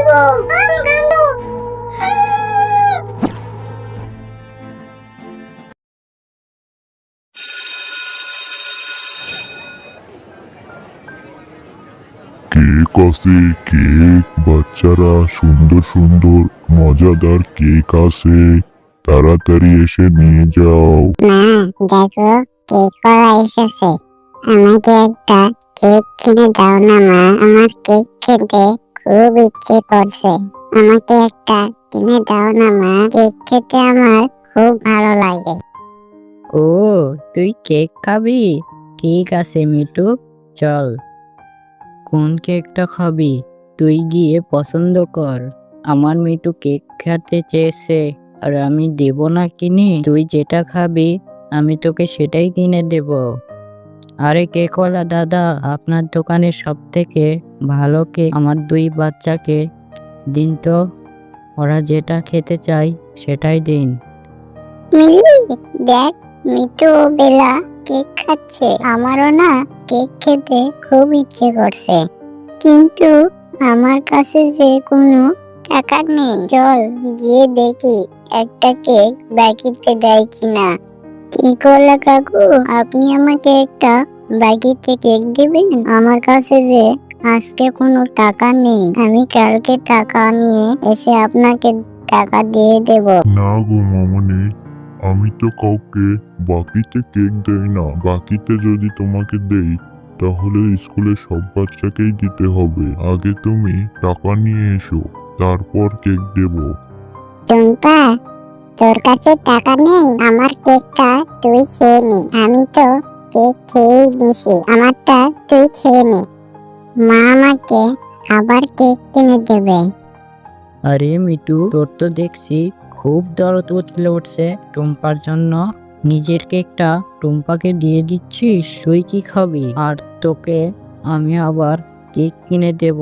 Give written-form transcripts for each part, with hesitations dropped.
দিব। কান্দো। কেক আছে, কেক। বাচ্চারা, সুন্দর সুন্দর মজাদার কেক আছে, তাড়াতাড়ি এসে নিয়ে যাও। মা, দেখো কেক কলা এসেছে। আমাকে একটা কেক কিনে দাও না মা, আমার কেক খেতে খুব ইচ্ছে করছে। আমাকে একটা কিনে দাও না মা, কেক খেতে আমার খুব ভালো লাগে। ও, তুই কেক খাবি? ঠিক আছে মিঠু, চল। কোন কেকটা খাবি? তুই গিয়ে পছন্দ কর। আমার মিঠু কেক খেতে চেয়েছে, আর আমি দেব না কিনে? তুই যেটা খাবি আমি তোকে সেটাই কিনে দেব। আরে কেকওয়ালা দাদা, আপনার দোকানের সব থেকে ভালো কেক আমার 2 বাচ্চাকে দিন তো। ওরা যেটা খেতে চায় সেটাই দিন। মিলি, দেখ মিঠু ও বেলা কেক খাচ্ছে। আমারও না কেক খেতে খুব ইচ্ছে করছে, কিন্তু আমার কাছে যে কোনো টাকা নেই। চল গিয়ে দেখি একটা কেক বাকিতে দেয় কিনা। কি করলে কাকু, আপনি আমাকে একটা বাকিতে কেক দিবেন? আমার কাছে যে আজকে কোনো টাকা নেই, আমি কালকে টাকা নিয়ে এসে আপনাকে টাকা দিয়ে দেব। না গো মামনি, আমি তো কাউকে বাকিতে কেক দেই না। বাকিতে যদি তোমাকে দেই তাহলে স্কুলের সব বাচ্চাকেই দিতে হবে। আগে তুমি টাকা নিয়ে এসো, তারপর কেক দেব। টুম্পা, তোর কাছে টাকা নেই? আমার কেকটা তুই খেয়ে নে। আমি তো কেক খেয়েই নিছি, আমারটা তুই খেয়ে নে। মা আমাকে আবার কেক কিনে দেবে। আরে মিঠু, তোর তো দেখছি খুব দরদ উঠছে টুম্পার জন্য। নিজের কেকটা টুম্পাকে দিয়ে দিচ্ছিস? তুই কি খাবি? আর তোকে আমি আবার কেক কিনে দেব।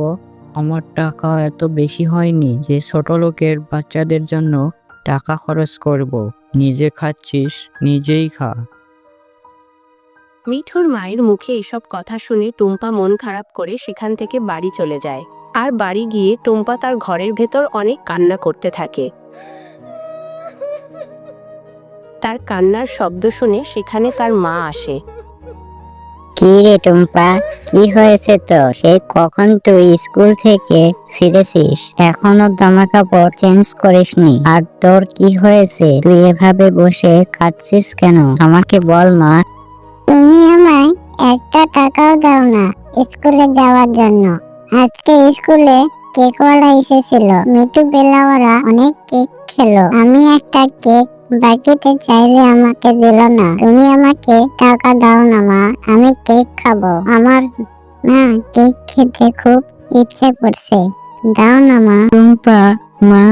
আমার টাকা এত বেশি হয়নি যে ছোট লোকের বাচ্চাদের জন্য টাকা খরচ করব। নিজে খাচ্ছিস, নিজেই খা। মিঠুর মায়ের মুখে এসব কথা শুনে টুম্পা মন খারাপ করে সেখান থেকে বাড়ি চলে যায়। আর বাড়ি গিয়ে টুম্পা তার ঘরের ভেতর অনেক কান্না করতে থাকে। তার কান্নার শব্দ শুনে সেখানে তার মা আসে। কি রে টুম্পা, কি হয়েছে তোর? সেই কখন তুই স্কুল থেকে ফিরেছিস, এখনো জামা কাপড় চেঞ্জ করিসনি। আর তোর কি হয়েছে? তুই এভাবে বসে কাঁদছিস কেন? আমাকে বল মা। তুমি আমায় একটা টাকাও দাও না স্কুলে যাওয়ার জন্য। আজকে স্কুলে কেকওয়ালা এসেছিল, মিঠু বেলাওয়ারা অনেক কেক খেলো। আমি একটা কেক বাকিতে চাইলে আমাকে দিল না। তুমি আমাকে টাকা দাও না মা, আমি কেক খাবো। আমার না কেক খেতে খুব ইচ্ছে করছে, দাও না মা। টুম্পা, মা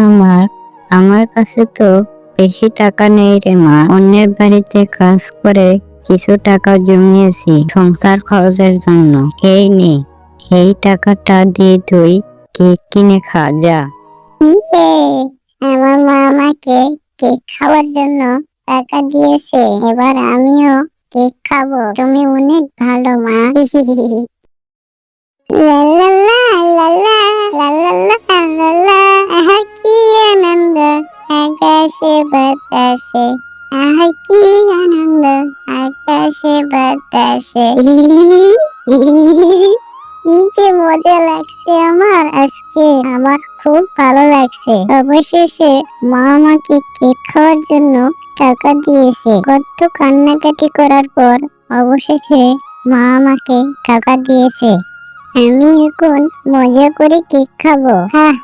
আমার কাছে তো বেশি টাকা নেই রে মা। অন্যের বাড়িতে কাজ করে কিছু টাকা জমিয়েছি সংসার খরচের জন্য। এই নে, এই টাকাটা দিয়ে তুই কেক কিনে খা, যা। আমার মা আমাকে কেক খাওয়ার জন্য টাকা দিয়েছে, এবার আমিও কেক খাবো। তুমি অনেক ভালো মা। লা লা লা লা লা লা লা লা লা লা। আহা কি আনন্দ আকাশে বাতাসে, আহা কি আনন্দ আকাশে বাতাসে। কি যে মজা লাগছে আমার আজকে, আমার খুব ভালো লাগছে। অবশেষে মা আমাকে কেক খাওয়ার জন্য টাকা দিয়েছে। কত কান্নাকাটি করার পর অবশেষে মা আমাকে টাকা দিয়েছে। আমি এখন মজা করে কেক খাবো। হ্যাঁ,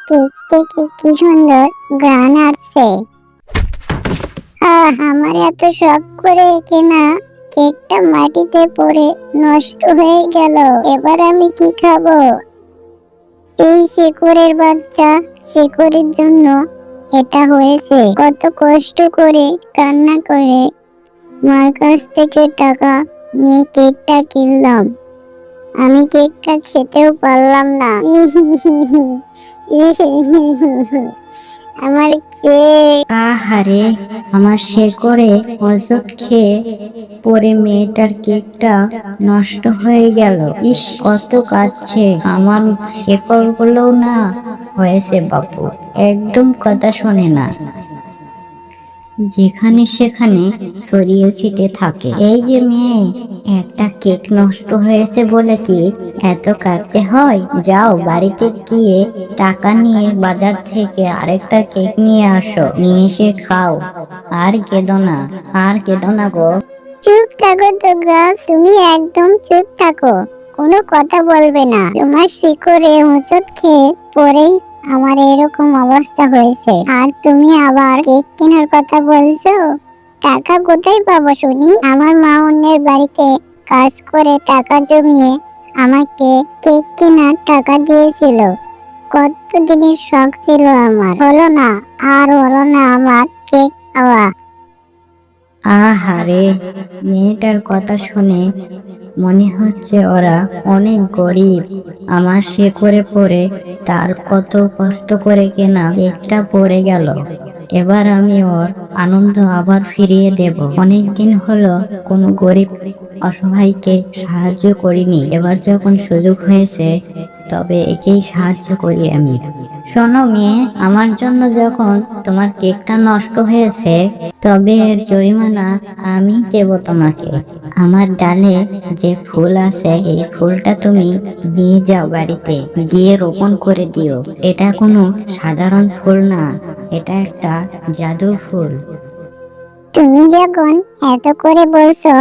কেক থেকে কি সুন্দর ঘ্রাণ আসছে। আমার এত শখ করে কেনা কেকটা মাটিতে পড়ে নষ্ট হয়ে গেল। এবার আমি কি খাবো? এই শেকড়ের বাচ্চা, শেকড়ের জন্য এটা হয়েছে। কত কষ্ট করে কান্না করে মার কাছ থেকে টাকা নিয়ে কেকটা কিনলাম, আমি কেকটা খেতেও পারলাম না। আমার কেক। আহারে, আমার শেকড়ে ওষুধ খেয়ে পরে মেয়েটার কেকটা নষ্ট হয়ে গেল। ইস, কত কাঁদছে। আমার শেকড় গুলো না হয়েছে বাপু, একদম কথা শোনে না, যেখানে সেখানে ছড়িয়ে ছিটে থাকে। এই যে মেয়ে, একটা কেক নষ্ট হয়েছে বলে কি এত কাঁদতে হয়? যাও বাড়িতে গিয়ে টাকা নিয়ে বাজার থেকে আরেকটা কেক নিয়ে আসো, নিয়ে এসে খাও। আর কেঁদো না, আর কেঁদো না গো। চুপ থাকো তো গাছ, তুমি একদম চুপ থাকো, কোনো কথা বলবে না। তোমার শিকড়ে হোঁচট খেয়ে পরেই আমার এরকম অবস্থা হয়েছে, আর তুমি আবার কেক কেনার কথা বলছো? টাকা কোথায় পাবো শুনি? আমার মা অন্যের বাড়িতে কাজ করে টাকা জমিয়ে আমাকে কেক কেনার টাকা দিয়েছিল। কত দিনের শখ ছিল আমার, হলো না, আর হলো না আমার কেক খাওয়া। আহারে, মেয়েটার কথা শুনে মনে হচ্ছে ওরা অনেক গরিব। আমার শেকড়ে পড়ে তার কত কষ্ট করে কেনা কেকটা পড়ে গেল। এবার আমি ওর আনন্দ আবার ফিরিয়ে দেব। অনেকদিন হলো কোনো গরিব অসহায়কে সাহায্য করিনি, এবার যখন সুযোগ হয়েছে তবে একেই সাহায্য করি আমি। শোনো মেয়ে, আমার জন্য যখন তোমার কেকটা নষ্ট হয়েছে তবে এর জরিমানা আমি দেব তোমাকে। আমার ডালে যে ফুল আছে এই ফুলটা তুমি নিয়ে যাও, বাড়িতে গিয়ে রোপণ করে দিও। এটা কোনো সাধারণ ফুল না, এটা একটা জাদুর ফুল। তুমি যখন এত করে বলছো,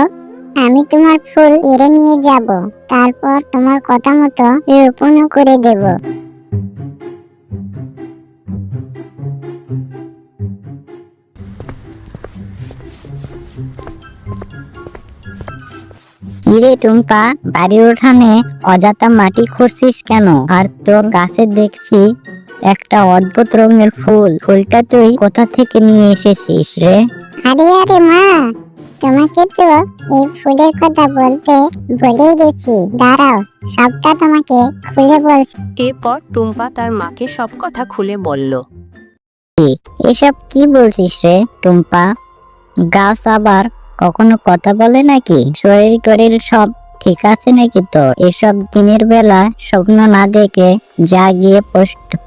আমি তোমার ফুল এড়ে নিয়ে যাব, তারপর তোমার কথা মতো রোপণও করে দেব। কিরে টুম্পা, বাড়ির উঠানে অযথা মাটি খুঁড়ছিস কেন? আর তোর গাছে দেখছি একটা অদ্ভুত রঙের ফুল, ফুলটা তুই কোথা থেকে নিয়ে এসেছিস রে? আরে আরে মা, তোমাকে তো এই ফুলের কথা বলতে ভুলেই গেছি, দাঁড়াও সবটা তোমাকে খুলে বলছি। এরপর টুম্পা তার মাকে সব কথা খুলে বলল। এসব কি বলছিস রে টুম্পা? গাছ আবার কখনো কথা বলে নাকি? শরীর টরীর সব ঠিক আছে নাকি তোর? এসব দিনের বেলা স্বপ্ন না দেখে যা গিয়ে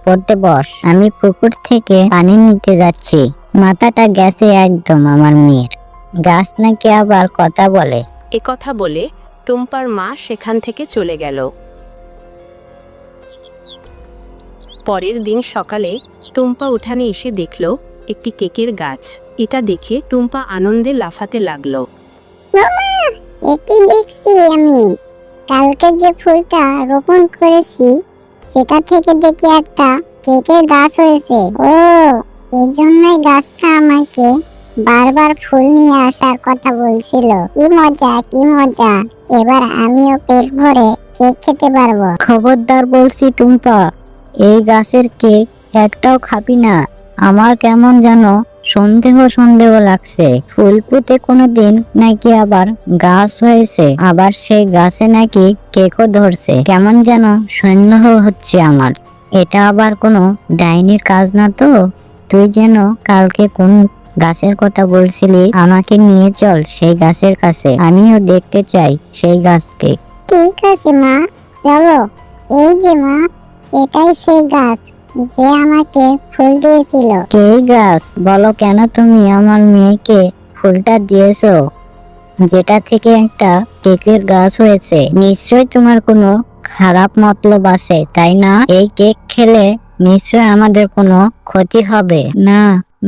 পড়তে বস। আমি পুকুর থেকে পানি নিতে যাচ্ছি। মাথাটা গেছে একদম আমার মেয়ের। গাছ নাকি আবার কথা বলে? কথা বলে টুম্পার মা সেখান থেকে চলে গেল। পরের দিন সকালে টুম্পা উঠানে এসে দেখল একটি কেকের গাছ। এটা দেখে টুম্পা আনন্দে লাফাতে লাগলো। মামা, এটি দেখছি আমি কালকে যে ফুলটা রোপণ করেছি সেটা থেকে দেখি একটা কেকের গাছ হয়েছে। ও, এই জন্যই গাছটা আমাকে বারবার ফুল নিয়ে আসার কথা বলছিল। কি মজা, কি মজা, এবার আমিও পেট ভরে কেক খেতে পারবো। খবরদার বলছি টুম্পা, এই গাছের কেক একটাও খাবি না। আমার কেমন যেন সন্দেহ সন্দেহ লাগছে। ফুল পুঁতে কোনোদিন নাকি আবার গাছ হয়েছে, আবার সেই গাছে নাকি কেকও ধরছে। কেমন যেন সন্দেহ হচ্ছে আমার। এটা আবার কোনো ডাইনির কাজ না তো? তুই যেন কালকে কোন গাছের কথা বলছিলি, আমাকে নিয়ে চল সেই গাছের কাছে, আমিও দেখতে চাই সেই গাছকে। ঠিক আছে মা, চলো। এই যে মা, এটাই সেই গাছ যে আমাকে ফুল দিয়েছিল। কে গাছ? বলো, কেন তুমি আমার মেয়েকে ফুলটা দিয়েছো যেটা থেকে একটা কেকের গাছ হয়েছে? নিশ্চয় তোমার কোনো খারাপ মতলব আছে, তাই না? এই কেক খেলে নিশ্চয় আমাদের কোনো ক্ষতি হবে। না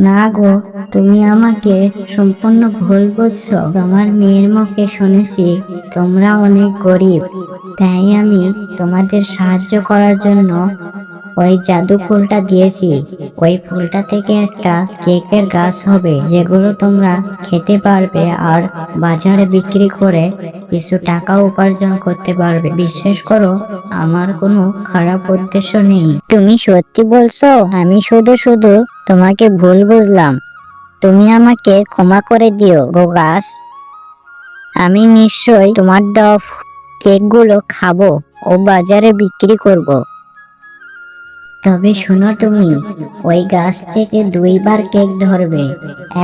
না গো, তুমি আমাকে সম্পূর্ণ ভুল বুঝছো। তোমার মেয়ের মুখে শুনেছি তোমরা অনেক গরিব, তাই আমি তোমাদের সাহায্য করার জন্য ওই জাদু ফুলটা দিয়েছি। ওই ফুলটা থেকে একটা কেকের গাছ হবে যেগুলো তোমরা খেতে পারবে আর বাজারে বিক্রি করে কিছু টাকা উপার্জন করতে পারবে। বিশ্বাস করো, আমার কোনো খারাপ উদ্দেশ্য নেই। তুমি সত্যি বলছো? আমি শুধু শুধু তোমাকে ভুল বুঝলাম। তুমি আমাকে ক্ষমা করে দিও গো গাছ। আমি নিশ্চয়ই তোমার দেওয়া কেকগুলো খাবো ও বাজারে বিক্রি করব। তবে শোনো তুমি, ওই গাছ থেকে দুইবার কেক ধরবে,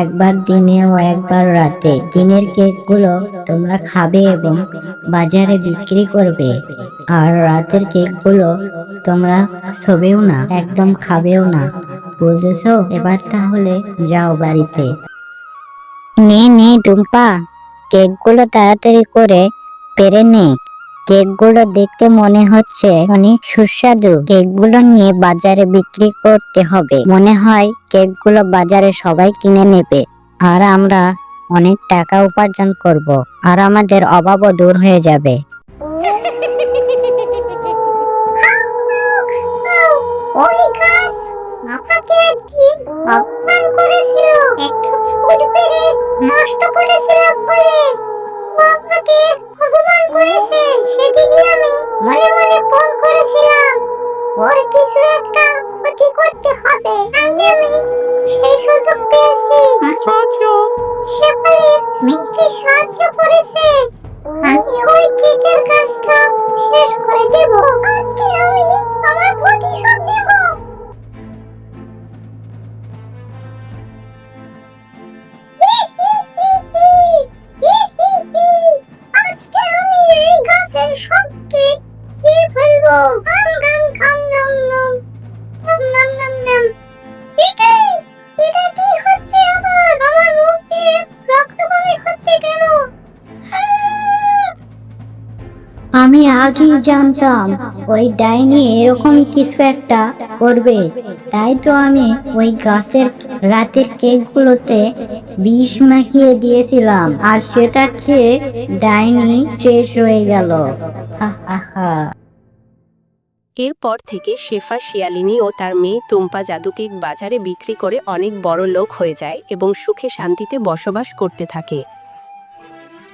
একবার দিনে ও একবার রাতে। দিনের কেকগুলো তোমরা খাবে এবং বাজারে বিক্রি করবে, আর রাতের কেকগুলো তোমরা ছবেও না, একদম খাবেও না। বুঝেছো? এবার তাহলে যাও বাড়িতে। নে নে টুম্পা, কেকগুলো তাড়াতাড়ি করে পেরে নে। কেকগুলো দেখতে মনে হচ্ছে অনেক সুস্বাদু। কেকগুলো নিয়ে বাজারে বিক্রি করতে হবে। মনে হয় কেকগুলো বাজারে সবাই কিনে নেবে, আর আমরা অনেক টাকা উপার্জন করব, আর আমাদের অভাবও দূর হয়ে যাবে। ওই গাছ আমাকে একদিন অপমান করেছিল, একটা ফুল পেড়ে নষ্ট করেছিল বলে ও আমাকে অপমান করেছে। সেদিনই আমি মনে মনে ফোন করেছিলাম ওর কিছু একটা ক্ষতি করতে হবে। আজ আমি সেই সুযোগ পেয়েছি। শেফালির মেয়েকে সাহায্য করেছে। আমি ওই কেকের কাজটা শেষ করে দেব। আজকে আমি আমার প্রতিশোধ নেব। আজকে আমি এই গাছের সব কেক খেয়ে ফেলবো। আম গাম খাম নাম নাম নাম নাম নাম নাম। এটা কি হচ্ছে? আমার মুখ দিয়ে রক্ত বমি হচ্ছে কেন? আমি আগেই জানতাম ওই ডাইনি এরকমই কিছু একটা করবে, তাই তো আমি ওই গাছের রাতের কেকগুলোতে বিষ মাখিয়ে দিয়েছিলাম, আর সেটা খেয়ে ডাইনি শেষ হয়ে গেল। হা হা হা। এরপর থেকে শেফা শিয়ালিনী ও তার মেয়ে টুম্পা জাদু কেক বাজারে বিক্রি করে অনেক বড় লোক হয়ে যায় এবং সুখে শান্তিতে বসবাস করতে থাকে।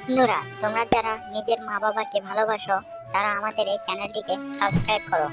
বন্ধুরা, তোমরা যারা নিজের মা বাবাকে ভালোবাসো তারা আমাদের এই চ্যানেলটিকে সাবস্ক্রাইব করো।